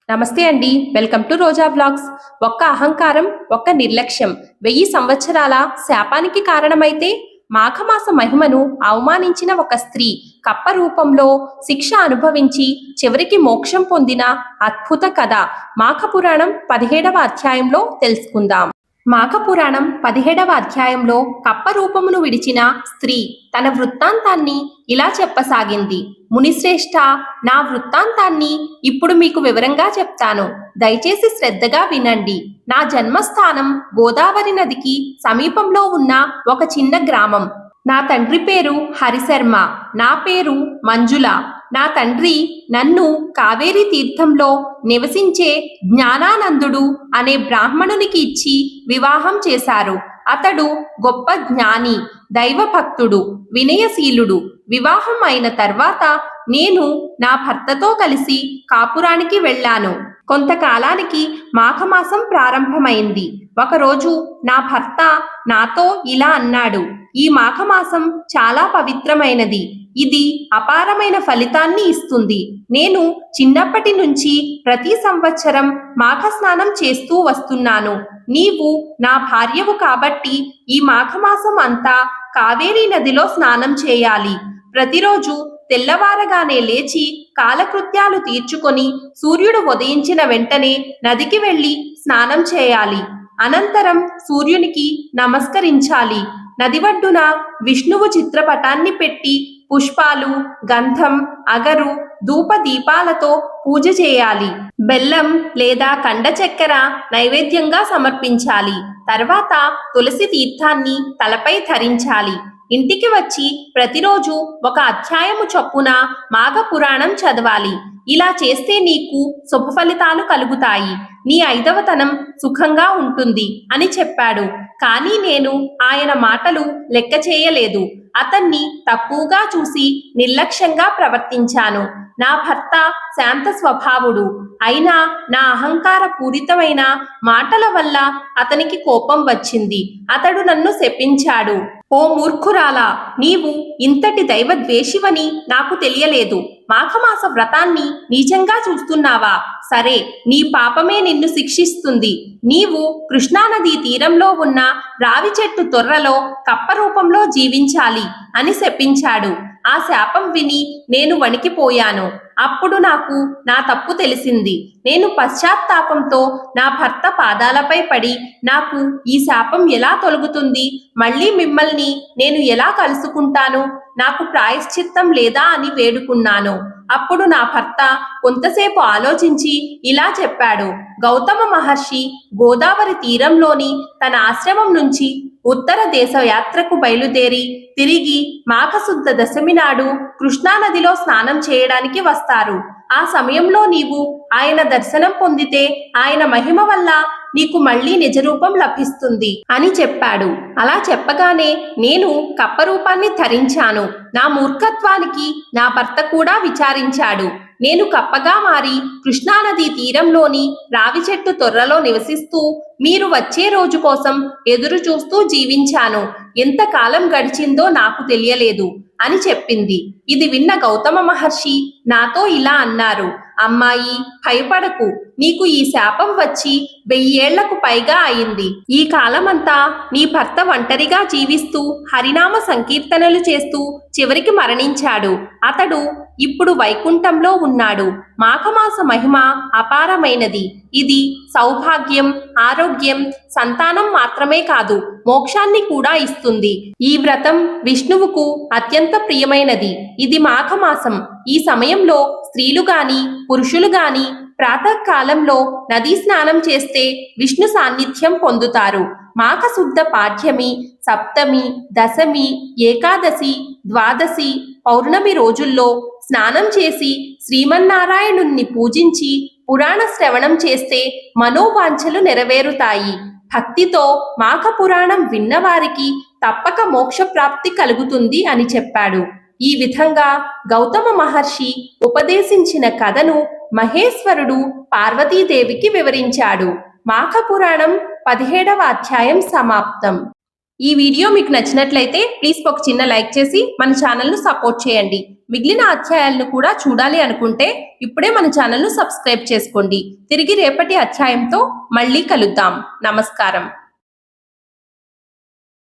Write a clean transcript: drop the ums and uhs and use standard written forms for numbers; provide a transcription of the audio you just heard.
నమస్తే అండి. Welcome to Roja blogs. ఒక్క అహంకారం, ఒక్క నిర్లక్ష్యం 1000 సంవత్సరాల శాపానికి కారణమైతే మాఘమాస మహిమను అవమానించిన ఒక స్త్రీ కప్ప రూపంలో శిక్ష అనుభవించి చివరికి మోక్షం పొందిన అద్భుత కథ మాఘ పురాణం 17వ అధ్యాయంలో తెలుసుకుందాం. మాఘపురాణం 17వ అధ్యాయంలో కప్ప రూపమును విడిచిన స్త్రీ తన వృత్తాంతాన్ని ఇలా చెప్పసాగింది. మునిశ్రేష్ఠ, నా వృత్తాంతాన్ని ఇప్పుడు మీకు వివరంగా చెప్తాను. దయచేసి శ్రద్ధగా వినండి. నా జన్మస్థానం గోదావరి నదికి సమీపంలో ఉన్న ఒక చిన్న గ్రామం. నా తండ్రి పేరు హరిశర్మ, నా పేరు మంజుల. నా తండ్రి నన్ను కావేరీ తీర్థంలో నివసించే జ్ఞానానందుడు అనే బ్రాహ్మణునికి ఇచ్చి వివాహం చేశారు. అతడు గొప్ప జ్ఞాని, దైవభక్తుడు, వినయశీలుడు. వివాహం అయిన తర్వాత నేను నా భర్తతో కలిసి కాపురానికి వెళ్ళాను. కొంతకాలానికి మాఘమాసం ప్రారంభమైంది. ఒకరోజు నా భర్త నాతో ఇలా అన్నాడు: ఈ మాఘమాసం చాలా పవిత్రమైనది. ఇది అపారమైన ఫలితాన్ని ఇస్తుంది. నేను చిన్నప్పటి నుంచి ప్రతి సంవత్సరం మాఘ స్నానం చేస్తూ వస్తున్నాను. నీవు నా భార్యవు కాబట్టి ఈ మాఘమాసం అంతా కావేరీ నదిలో స్నానం చేయాలి. ప్రతిరోజు తెల్లవారగానే లేచి కాలకృత్యాలు తీర్చుకొని సూర్యుడు ఉదయించిన వెంటనే నదికి వెళ్ళి స్నానం చేయాలి. అనంతరం సూర్యునికి నమస్కరించాలి. నది ఒడ్డున విష్ణువు చిత్రపటాన్ని పెట్టి పుష్పాలు, గంధం, అగరు, ధూప దీపాలతో పూజ చేయాలి. బెల్లం లేదా కండ చక్కెర నైవేద్యంగా సమర్పించాలి. తర్వాత తులసి తీర్థాన్ని తలపై ధరించాలి. ఇంటికి వచ్చి ప్రతిరోజు ఒక అధ్యాయము చొప్పున మాఘ పురాణం చదవాలి. ఇలా చేస్తే నీకు శుభ ఫలితాలు కలుగుతాయి. నీ 5వతనం సుఖంగా ఉంటుంది అని చెప్పాడు. కానీ నేను ఆయన మాటలు లెక్క చేయలేదు. అతన్ని తక్కువగా చూసి నిర్లక్ష్యంగా ప్రవర్తించాను. నా భర్త శాంత స్వభావుడు. అయినా నా అహంకార పూరితమైన మాటల వల్ల అతనికి కోపం వచ్చింది. అతడు నన్ను శపించాడు. ఓ మూర్ఖురాలా, నీవు ఇంతటి దైవద్వేషివని నాకు తెలియలేదు. మాఘమాస వ్రతాన్ని నీచంగా చూస్తున్నావా? సరే, నీ పాపమే నిన్ను శిక్షిస్తుంది. నీవు కృష్ణానదీ తీరంలో ఉన్న రావి చెట్టు తొర్రలో కప్ప రూపంలో జీవించాలి అని శపించాడు. ఆ శాపం విని నేను వణికిపోయాను. అప్పుడు నాకు నా తప్పు తెలిసింది. నేను పశ్చాత్తాపంతో నా భర్త పాదాలపై పడి, నాకు ఈ శాపం ఎలా తొలగుతుంది? మళ్ళీ మిమ్మల్ని నేను ఎలా కలుసుకుంటాను? నాకు ప్రాయశ్చిత్తం లేదా అని వేడుకున్నాను. అప్పుడు నా భర్త కొంతసేపు ఆలోచించి ఇలా చెప్పాడు: గౌతమ మహర్షి గోదావరి తీరంలోని తన ఆశ్రమం నుంచి ఉత్తర దేశ యాత్రకు బయలుదేరి తిరిగి మాఘశుద్ధ దశమి నాడు కృష్ణానదిలో స్నానం చేయడానికి వస్తారు. ఆ సమయంలో నీవు ఆయన దర్శనం పొందితే ఆయన మహిమ వల్ల నీకు మళ్ళీ నిజరూపం లభిస్తుంది అని చెప్పాడు. అలా చెప్పగానే నేను కప్పరూపాన్ని ధరించాను. నా మూర్ఖత్వానికి నా భర్త కూడా విచారించాడు. నేను కప్పగా మారి కృష్ణానదీ తీరంలోని రావి చెట్టు తొర్రలో నివసిస్తూ మీరు వచ్చే రోజు కోసం ఎదురు చూస్తూ జీవించాను. ఎంతకాలం గడిచిందో నాకు తెలియలేదు అని చెప్పింది. ఇది విన్న గౌతమ మహర్షి నాతో ఇలా అన్నారు: అమ్మాయి, భయపడకు. నీకు ఈ శాపం వచ్చి 1000 ఏళ్లకు పైగా అయింది. ఈ కాలమంతా నీ భర్త ఒంటరిగా జీవిస్తూ హరినామ సంకీర్తనలు చేస్తూ చివరికి మరణించాడు. అతడు ఇప్పుడు వైకుంఠంలో ఉన్నాడు. మాఘమాస మహిమ అపారమైనది. ఇది సౌభాగ్యం, ఆరోగ్యం, సంతానం మాత్రమే కాదు, మోక్షాన్ని కూడా ఇస్తుంది. ఈ వ్రతం విష్ణువుకు అత్యంత ప్రియమైనది. ఇది మాఘమాసం. ఈ సమయంలో స్త్రీలు గాని పురుషులు గాని ప్రాతకాలంలో నదీ స్నానం చేస్తే విష్ణు సాన్నిధ్యం పొందుతారు. మాఘశుద్ధ పాఠ్యమి, సప్తమి, దశమి, ఏకాదశి, ద్వాదశి, పౌర్ణమి రోజుల్లో స్నానం చేసి శ్రీమన్నారాయణుణ్ణి పూజించి పురాణ శ్రవణం చేస్తే మనోవాంఛలు నెరవేరుతాయి. భక్తితో మాఘ పురాణం విన్నవారికి తప్పక మోక్ష ప్రాప్తి కలుగుతుంది అని చెప్పాడు. ఈ విధంగా గౌతమ మహర్షి ఉపదేశించిన కథను మహేశ్వరుడు పార్వతీదేవికి వివరించాడు. మాఘ పురాణం 17వ అధ్యాయం సమాప్తం. ఈ వీడియో మీకు నచ్చినట్లయితే ప్లీజ్ ఒక చిన్న లైక్ చేసి మన ఛానల్ను సపోర్ట్ చేయండి. మిగిలిన అధ్యాయాలను కూడా చూడాలి అనుకుంటే ఇప్పుడే మన ఛానల్ను సబ్స్క్రైబ్ చేసుకోండి. తిరిగి రేపటి అధ్యాయంతో మళ్ళీ కలుద్దాం. నమస్కారం.